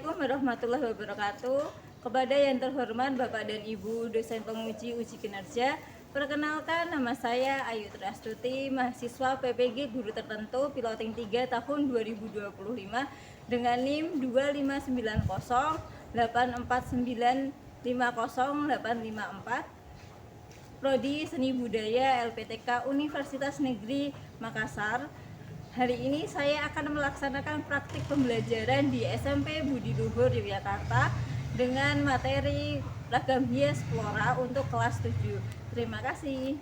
Assalamualaikum warahmatullahi wabarakatuh. Kepada yang terhormat Bapak dan Ibu dosen penguji uji kinerja, perkenalkan nama saya Ayu Triastuti, mahasiswa PPG Guru Tertentu Piloting 3 tahun 2025 dengan NIM 25904950854, Prodi Seni Budaya LPTK Universitas Negeri Makassar. Hari ini saya akan melaksanakan praktik pembelajaran di SMP Budi Luhur Yogyakarta dengan materi Ragam Hias Flora untuk kelas 7. Terima kasih.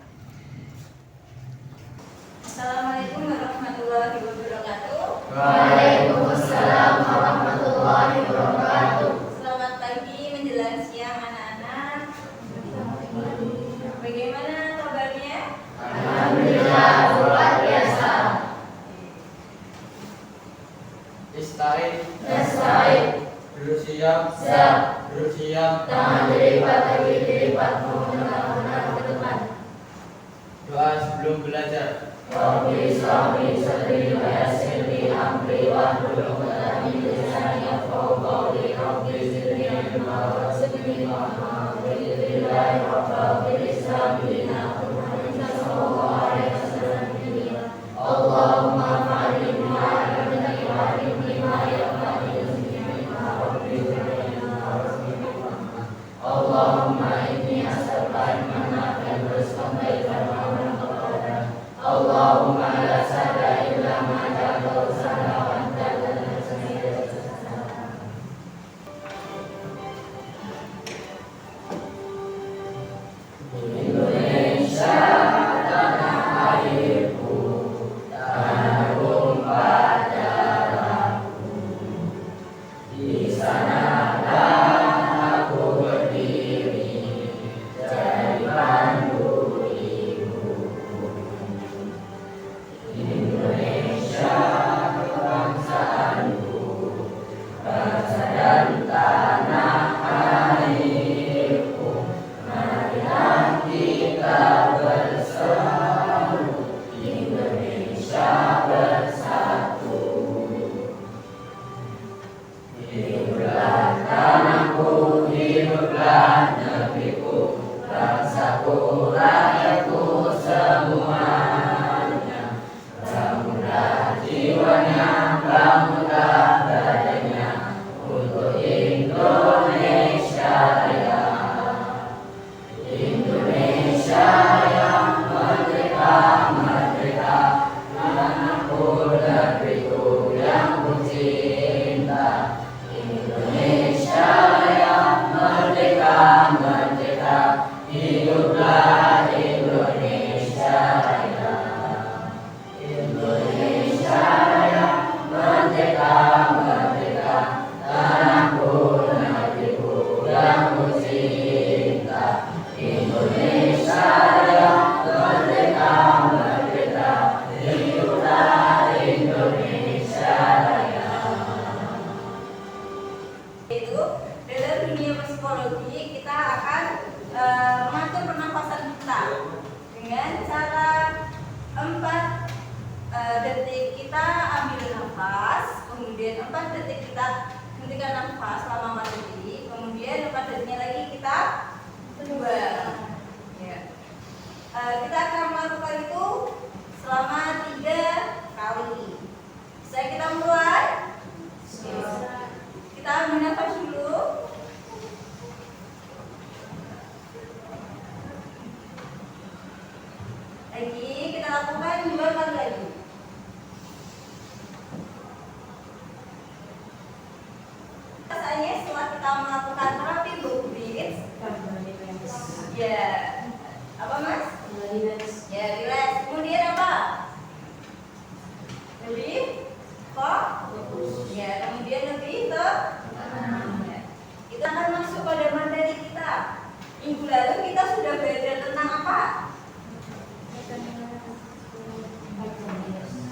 Assalamualaikum warahmatullahi wabarakatuh. Waalaikumsalam warahmatullahi wabarakatuh. Selamat pagi menjelang siang anak-anak. Bagaimana kabarnya? Alhamdulillah luar biasa. Ista'id, duduk siap, duduk siap, Tangan dilipat lagi dilipat benar-benar ke depan. doa sebelum belajar. Rabbi shrahli sadri wa yassir li amri wahlul 'uqdatam min lisani yafqahu qawli. Rabbi zidni ilma warzuqni fahma. Billahi rabbil islam dinan Muhammadin sallallahu alaihi wasallam dinan. Allahumma fa'alni ma 'allamtani wa 'allimni ma yanfa'uni Allahumma inni as'aluka ilman nafi'an wa rizqan thayyiban wa 'amalan mutaqabbalan. Allahumma la sahla illa ma ja'altahu sahlan wa anta taj'alul hazana sahlan. Indonesia tanah airku, tanah tumpah darahku. Di sanalah aku berdiri jadi pandu ibuku. Indonesia kebangsaanku, bangsa dan tanah airku. Marilah kita bersatu, Indonesia bersatu. Hiduplah tanahku, hiduplah negeriku, bangsaku, rakyatku semuanya. Bangunlah jiwanya, bangunlah badannya untuk Indonesia Raya. Indonesia yang merdeka, merdeka, tanahku, negeriku yang ku cinta. Indonesia yang merdeka, merdeka, hiduplah Indonesia Raya. Indonesia yang merdeka, merdeka, tanahku, negeriku yang ku cinta. Indonesia yang merdeka, merdeka, hiduplah Indonesia Raya. Itu dalam dunia psikologi kita akan mengatur pernapasan kita dengan cara 4 detik kita ambil nafas, kemudian 4 detik kita hentikan nafas selama 4 detik, kemudian 4 detiknya lagi kita buang. Ya. Kita akan melakukan itu selama 3 kali. Bisa kita mulai? Kita ambil nafas dulu. Lagi kita lakukan 2 kali lagi. Rasanya setelah kita melakukan terapi low breath, ya apa mas? Ya relax. Kemudian apa? Lebih fokus. Ya kemudian lebih tenang. Ya. Kita akan masuk pada materi kita. Minggu lalu kita sudah belajar tentang apa?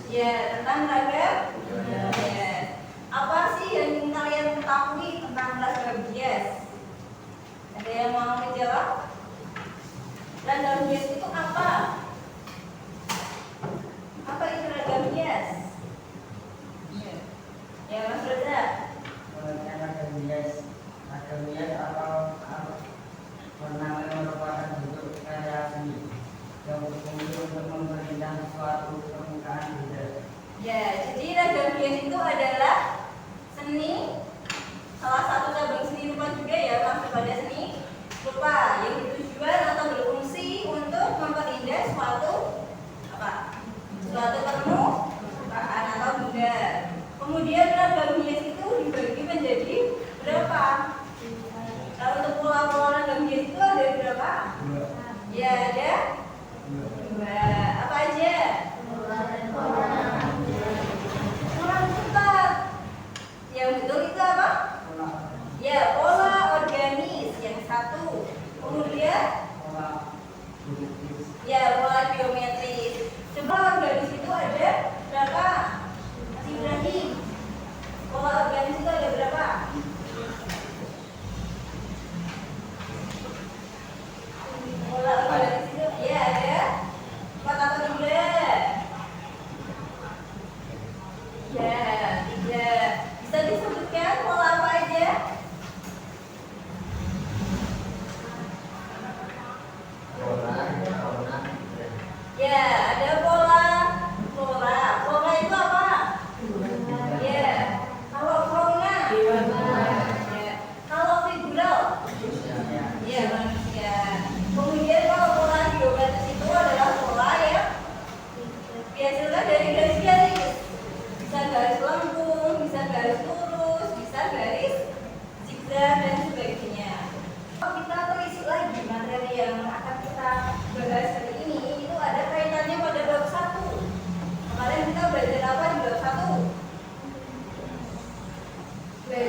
Ya tentang ragam. Ya. Apa sih yang ingin kalian ketahui tentang ragam hias? Ada yang mau menjawab? Ragam hias itu apa? Apa itu ragam hias? Ya Mas Reza. Ragam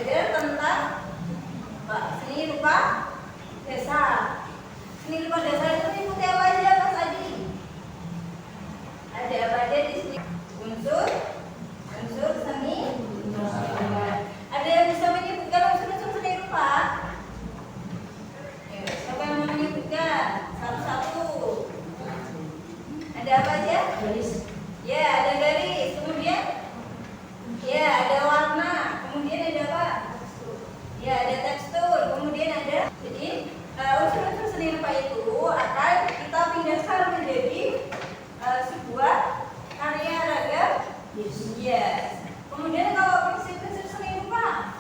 belajar tentang seni rupa dasar. Seni rupa dasar itu mengikuti apa aja Mas Adi? Ada apa aja di sini? Unsur seni. Ada yang bisa menyebutkan unsur-unsur seni rupa? Ya, siapa yang mau menyebutkan? Satu-satu. Ada apa aja? Garis. Ya, ada garis. Kemudian, ya, ada warna. Kemudian ada apa? Ya, ada tekstur. Kemudian ada. Jadi unsur-unsur seni rupa itu akan kita pindahkan menjadi sebuah karya ragam. Yes. Kemudian kalau prinsip-prinsip seni rupa,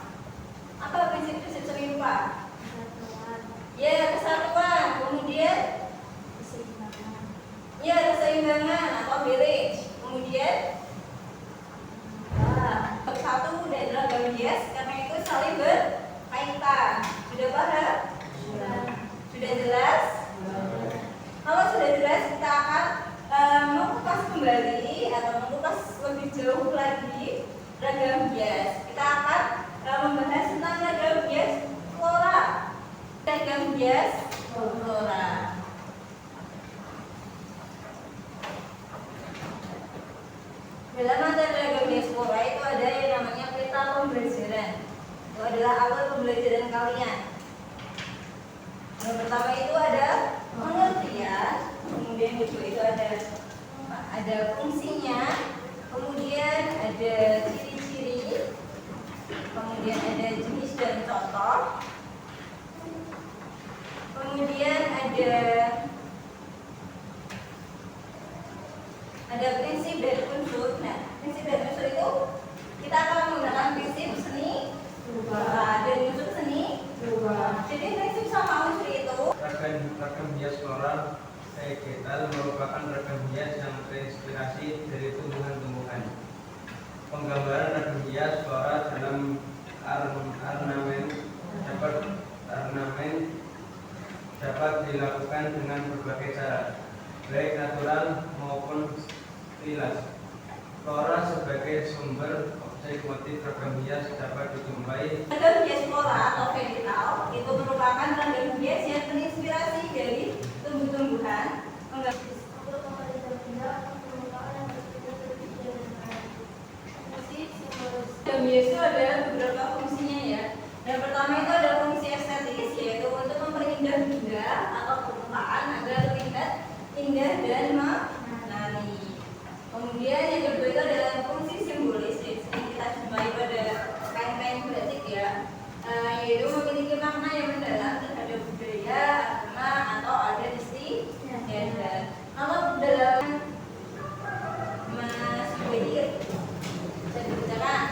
apa prinsip-prinsip seni rupa? Ya, kesatuan. Kemudian, ya, keseimbangan atau balance. Kemudian, satu dan ragam hias karena itu saling berkaitan. Sudah paham? Sudah jelas? Kalau sudah jelas, kita akan mengupas kembali atau mengupas lebih jauh lagi ragam hias. Kita akan membahas tentang ragam hias flora. Ragam hias flora. Dalam materi ragam hias flora itu ada yang namanya peta pembelajaran. Itu adalah awal pembelajaran kalian. Yang pertama itu ada pengertian, kemudian kedua itu ada fungsinya, kemudian ada ciri-ciri, kemudian ada jenis dan contoh, kemudian ada prinsip dan unsur. Nah, prinsip dan unsur itu kita akan menggunakan prinsip seni dan unsur seni. Jadi prinsip sama unsur itu Ragam hias flora vegetal merupakan ragam hias yang terinspirasi dari tumbuhan-tumbuhan. Penggambaran ragam hias flora dalam ornamen dapat dilakukan dengan berbagai cara, baik natural maupun stilas. Flora sebagai sumber objek motif ragam hias dapat dijumpai. ragam hias flora atau vegetal itu merupakan ragam hias yang terinspirasi dari tumbuh-tumbuhan. Ragam hias itu ada beberapa fungsinya ya. Yang pertama itu ada fungsi estetis, yaitu untuk memperindah benda atau permukaan agar terlihat indah dan menarik. Kemudian yang kedua itu adalah fungsi simbolis, yang sering kita jumpai pada kain-kain batik ya, yaitu memiliki makna yang mendalam terhadap budaya, agama, atau adat istiadat. Kalau dalam Mas Bedir, bisa dibacakan.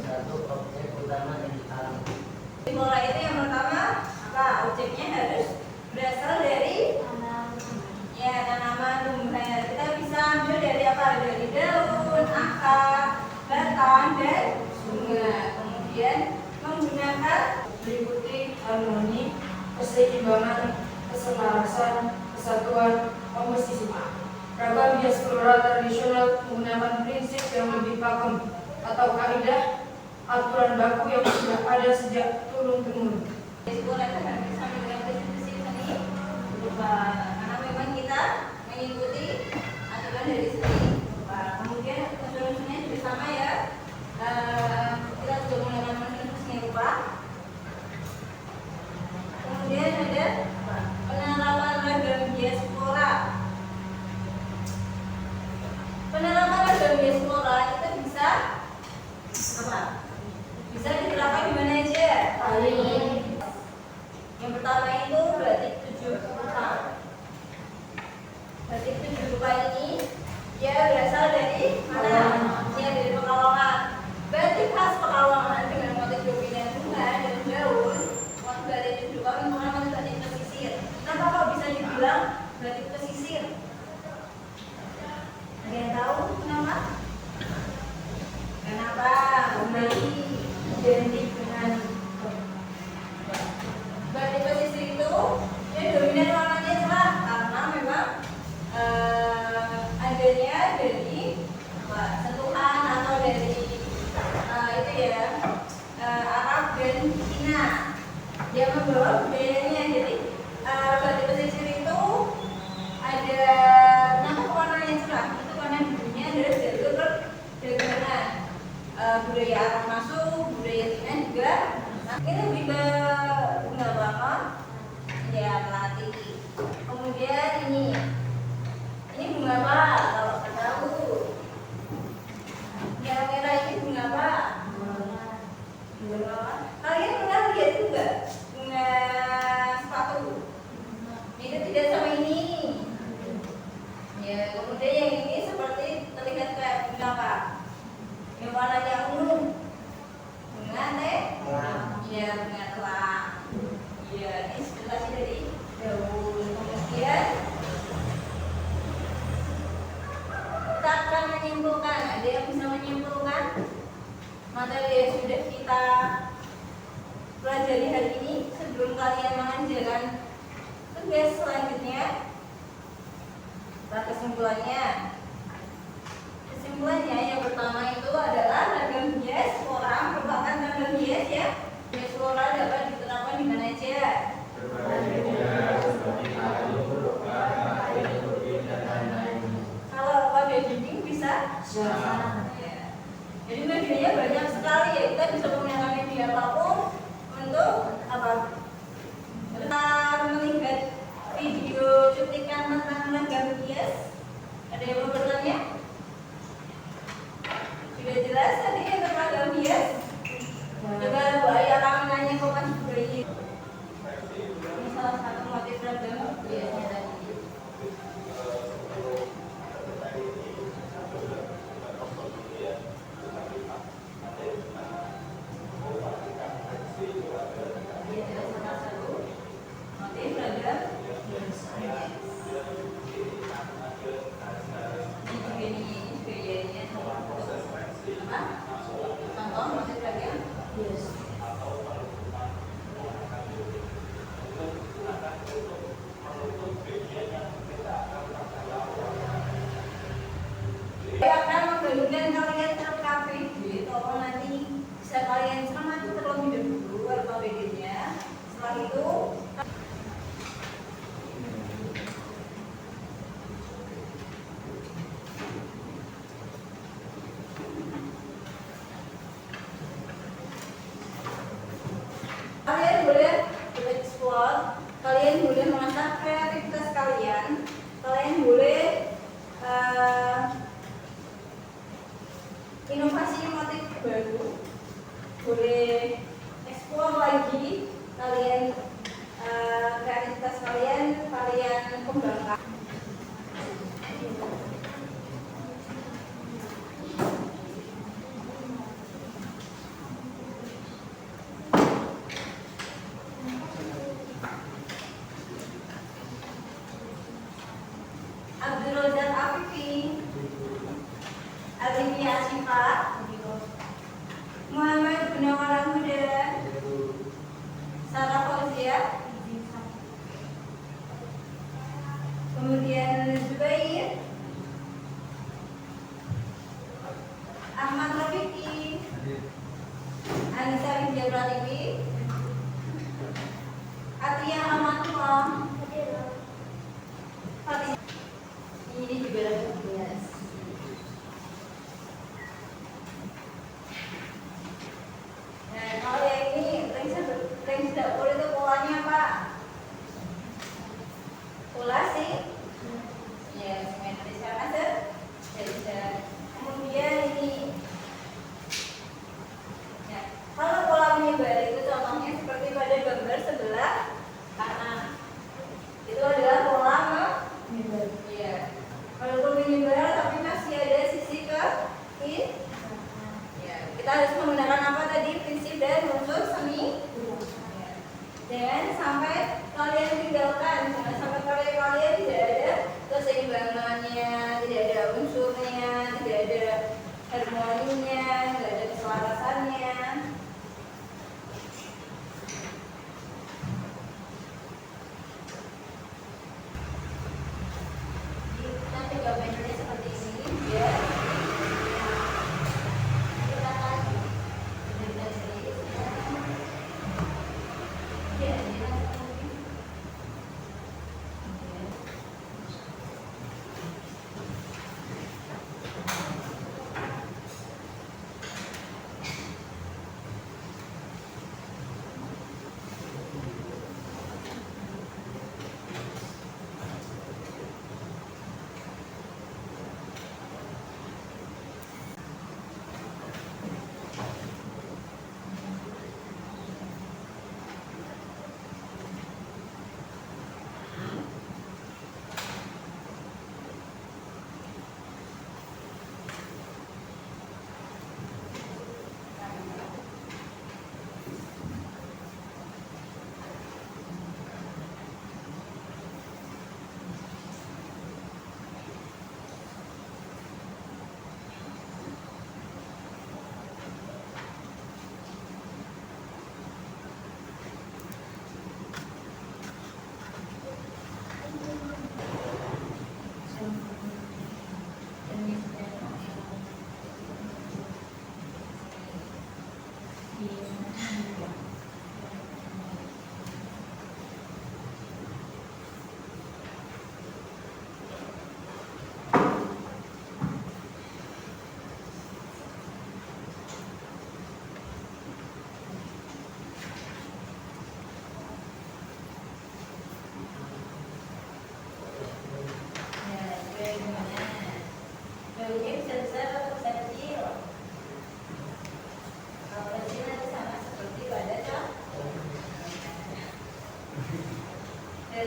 Satu objek utama yang dialami. Flora itu yang pertama apa? Objeknya harus berasal dari tanaman, tumbuhan. Kita bisa ambil dari apa? Dari daun, akar, batang, dan bunga. Kemudian menggunakan meliputi harmoni, keseimbangan, keselarasan, kesatuan, komposisi. Ragam hias flora tradisional menggunakan prinsip yang lebih pakem atau kaidah aturan baku yang sudah ada sejak turun-temurun. Sekolah kan sama dengan prinsip seni rupa, karena memang kita mengikuti aturan dari seni rupa. Kemudian unsur-unsurnya juga sama ya. Kita juga menggunakan unsur seni rupa. Kemudian ada penerapan ragam hias flora. Penerapan ragam hias flora itu bisa apa? Bisa diterapkan di mana aja? Yang pertama itu batik 7 rupa. Batik 7 rupa ini dia berasal dari mana? Dia dari Pekalongan. Batik khas Pekalongan dengan motif dominan bunga dan daun. Motif batik 7 rupa merupakan batik pesisir. Kenapa kok bisa dibilang batik pesisir? Ada yang tahu kenapa? Kenapa? Kembali identik dengan batik pesisir itu dia dominan warnanya cerah karena memang adanya dari budaya Arab masuk, budaya Cina juga. Nah, ini lebih ke bunga banget, ya melati. Kemudian ini bunga apa? Kalau nggak tahu, yang merah ini bunga apa? Bunga apa? Kalian pernah lihat juga bunga sepatu? Itu tidak sama ini. Ya, kemudian yang ini seperti terlihat kayak bunga apa? Yang warnanya ungu. Bunga teh? Ya, bunga telang. Ya, ini sebelah dari daun. Kemudian kita akan menyimpulkan. Ada yang bisa menyimpulkan materi yang sudah kita pelajari hari ini sebelum kalian mengerjakan tugas selanjutnya? Nah, kesimpulannya yang pertama itu adalah ragam hias orang merupakan ragam hias ya. Hias flora dapat diterapkan di mana aja? Kalau pada dinding bisa? Ya. Jadi medianya banyak sekali ya. Kita bisa menggunakan media apapun untuk apa? Kita melihat video cutikan tentang ragam hias. Ada yang mau bertanya? Sudah jelas tadi tentang ragam hias? Coba Bu Ayah akan nanya ke Mas Bayi. Ini salah satu motif ragam hiasnya tadi. Ini adalah salah satu motif ragam hias. Ini juga jadinya apa? Contoh motif ragam hias. Saya akan memberikan kalian KPD, tolong nanti bisa kalian cermati terlebih dahulu KPD-nya. Setelah itu kalian boleh bereksplor, kalian boleh mengasah kreativitas kalian, kalian boleh inovasi motif baru, boleh eksplor lagi kalian kreativitas kalian kembangkan. Abdul Razak Afifi, Alivia Asifah, Muhammad Gunawan Huda, Sarah Fauzia, kemudian Zubair, Ahmad Rafiqi, Anissa Widya Pratiwi, Atia Amatullah, Fatih. Ini juga ragam hias. Nah, kalau yang ini range dapur itu polanya apa? Pola sih? Ya, simetris karena sejajar. Kemudian ini. Ya, kalau pola menyebar itu contohnya seperti pada gambar sebelah kanan. Itu adalah pola menyebar. Iya. Walaupun menyebar tapi masih ada sisi ke kiri. Ya, kita harus menggunakan apa tadi? Prinsip dan unsur semi. Ya. Jangan sampai kalian tinggalkan, jangan sampai kalian tidak ada keseimbangannya, tidak ada unsurnya, tidak ada harmoninya, tidak ada keselarasannya. Nanti gambarnya seperti ini biar kita lagi dengan serius ya.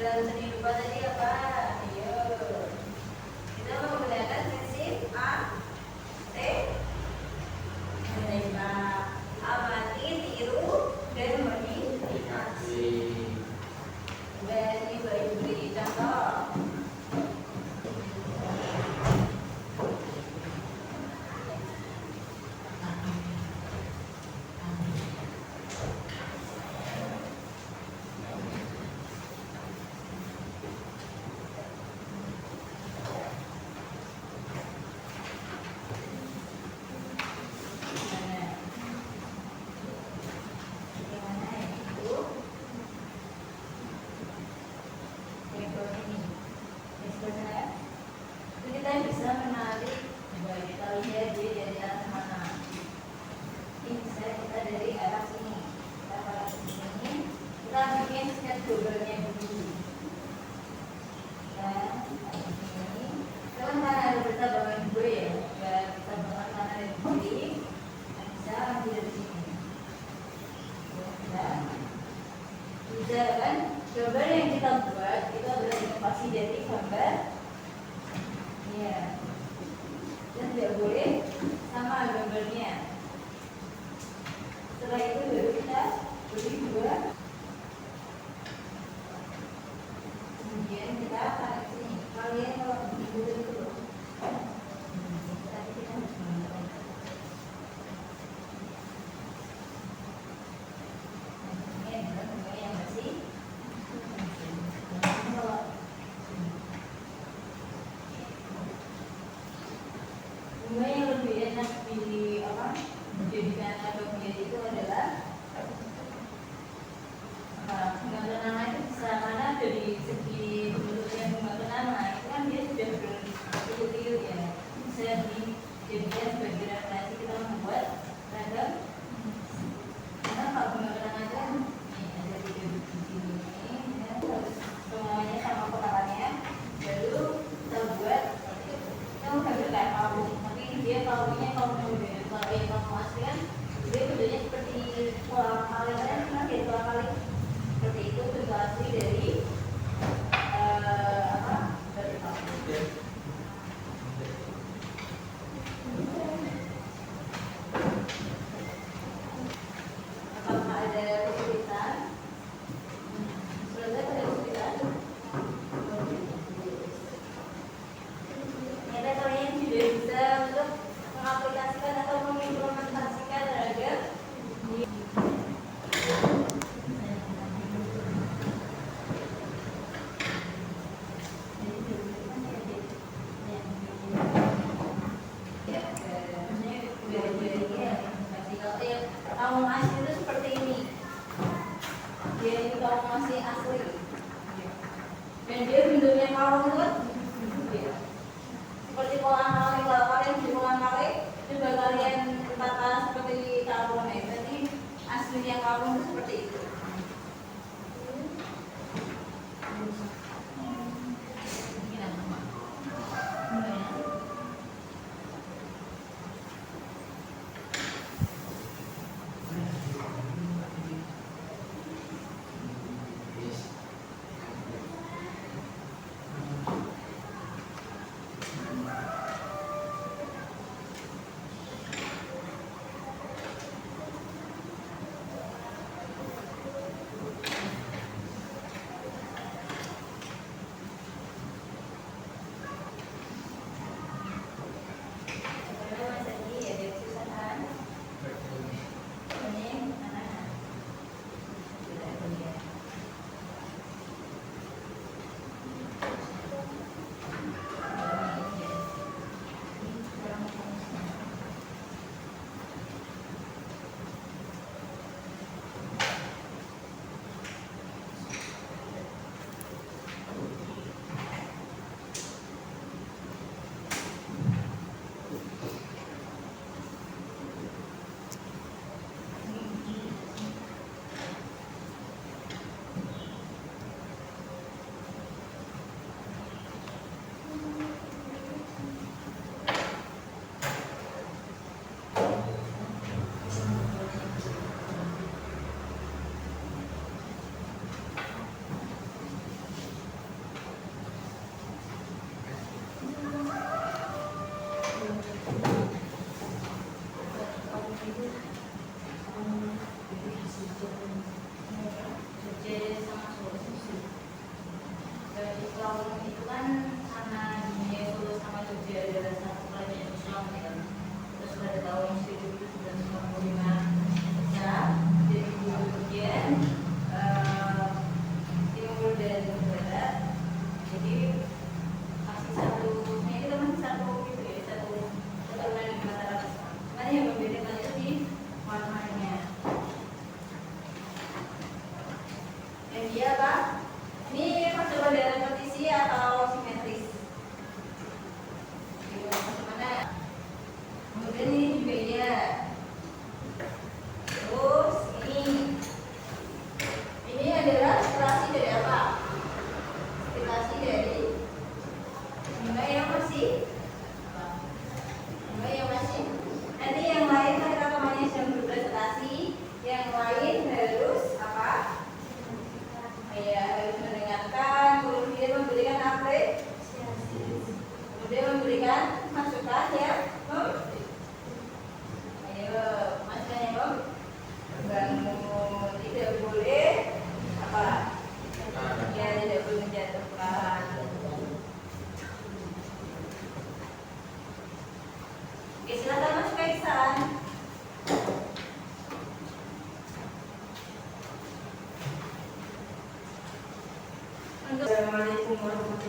dalam seni rupa tadi apa? Ayo. Kita menggunakan prinsip A, T, menembak, amati, tiru, dan modifikasi. Dan ini beri contoh. Kita bisa menarik kita lihat dia dari arah mana. Ini bisa kita dari arah sini. Kita arah sini. Kita bikin sketch double-nya dulu. Dan ini. Kan mana ada kita bawain gue ya. Biar kita bawain mana dari kiri. Bisa ambil dari sini. Bisa kan? Gambar yang kita buat itu adalah inovasi dari gambar. Ya, dan tidak boleh sama gambarnya. Setelah itu baru kita beri dua. Kemudian kita tarik sini. Kalian kalau begitu itu, tapi kita harus menggunakan. Ini adalah bunga yang masih. Bunga yang lebih enak di apa dijadikan atau menjadi itu adalah bunga kenanga itu bisa mana dari segi bentuknya bunga kenanga itu kan dia sudah bertiur-tiur ya, bisa dijadikan sebagai referensi kita membuat ragam. Karena kalau bunga kenanga itu kan ini ada tiga di sini dan harus semuanya sama potongannya, baru kita buat kita mengambil kayak palu. Dia kalungnya kalau model kalau yang kamu asli kan dia modelnya seperti kolam kali kan dia kolam kali seperti itu bentuk asli dari apa dari kamu. Apakah ada kesulitan? Selesai ada kesulitan? Ternyata kalian sudah bisa untuk mengaplikasikan atau mengimplementasikan ragam kamu asli itu seperti ini. Dia itu kamu masih asli. Dan dia bentuknya kalung itu seperti kolam kali. Kalau kalian di kolam kali coba kalian tata seperti kalung ya. Berarti aslinya kalung itu seperti itu.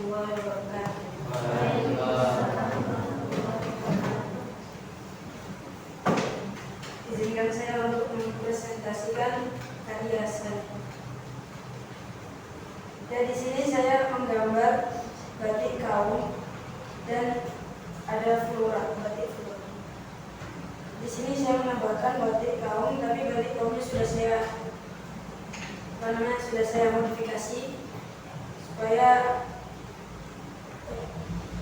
warahmatullahi wabarakatuh. Izinkan saya untuk mempresentasikan karya saya. Dan di sini saya menggambar batik kaum dan ada flora, batik flora. Di sini saya menambahkan batik kaum, tapi batik kaumnya sudah saya modifikasi supaya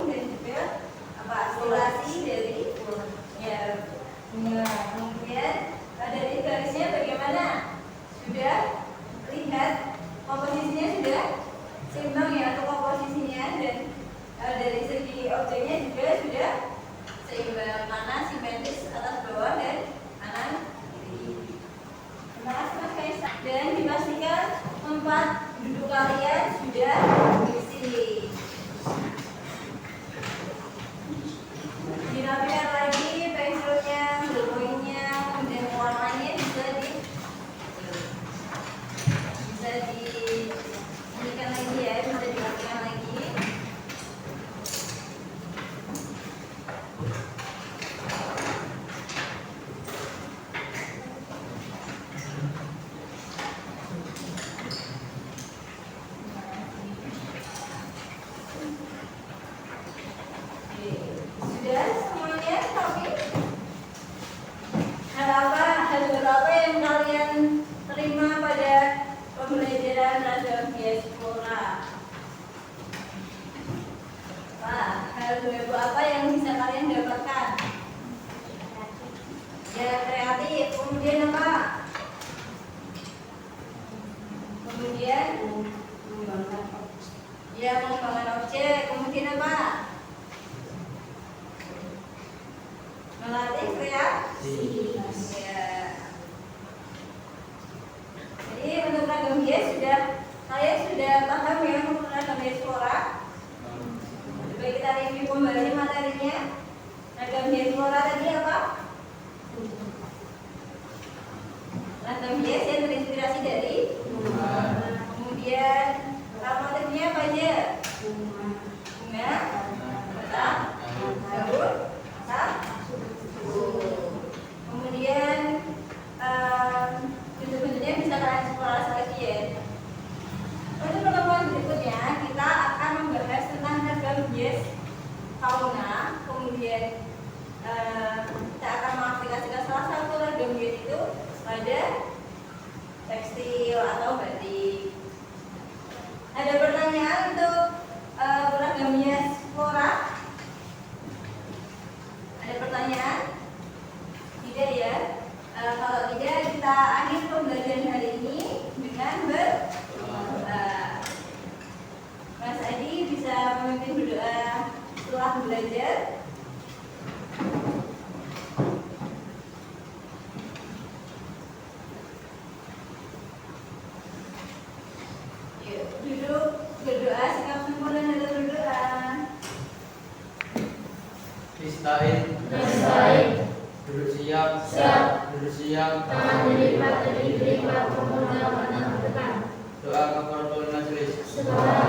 dan juga aspirasi dari ya. Kemudian dari garisnya bagaimana? Sudah lihat komposisinya sudah seimbang ya untuk komposisinya, dan dari segi objeknya juga sudah seimbang, mana simetris atas bawah dan kanan kiri. Terima kasih Mas Kaisar. Dan dipastikan tempat duduk kalian sudah bersih. Dirapikan lagi pensilnya, ballpointnya, kemudian warnanya bisa dirapikan lagi ya, bisa dirapikan lagi. Sudah semuanya tapi hal berapa yang kalian terima pada pembelajaran ragam diaspora? Hal baru apa yang bisa kalian dapatkan? Ya, kreatif. Kemudian apa? Kemudian mengembangkan objek. Kemudian apa? Melatih kreativitas. Ya. Jadi untuk ragam hias kalian sudah paham ya untuk ragam diaspora. Coba kita review kembali materinya. Ragam diaspora tadi apa? Ragam hias yang terinspirasi dari kemudian motifnya apa aja? Bunga, kotak, daun, kemudian bentuk-bentuknya bisa kalian eksplorasi lagi ya. Pada pertemuan berikutnya kita akan membahas tentang ragam hias fauna. Kemudian kita akan mengaplikasikan salah satu ragam hias itu pada tekstil atau batik. Ada pertanyaan untuk ragam hias flora? Ada pertanyaan? Tidak ya? Kalau tidak, kita akhir pembelajaran hari ini dengan berdoa. Mas Adi bisa memimpin berdoa setelah belajar. Yuk, duduk berdoa, sikap sempurna dalam berdoa. Istain. Duduk siap. Duduk siap. Tangan dilipat dan diberi kepada pemuda pada depan. Doa kafaratul majelis. Setelah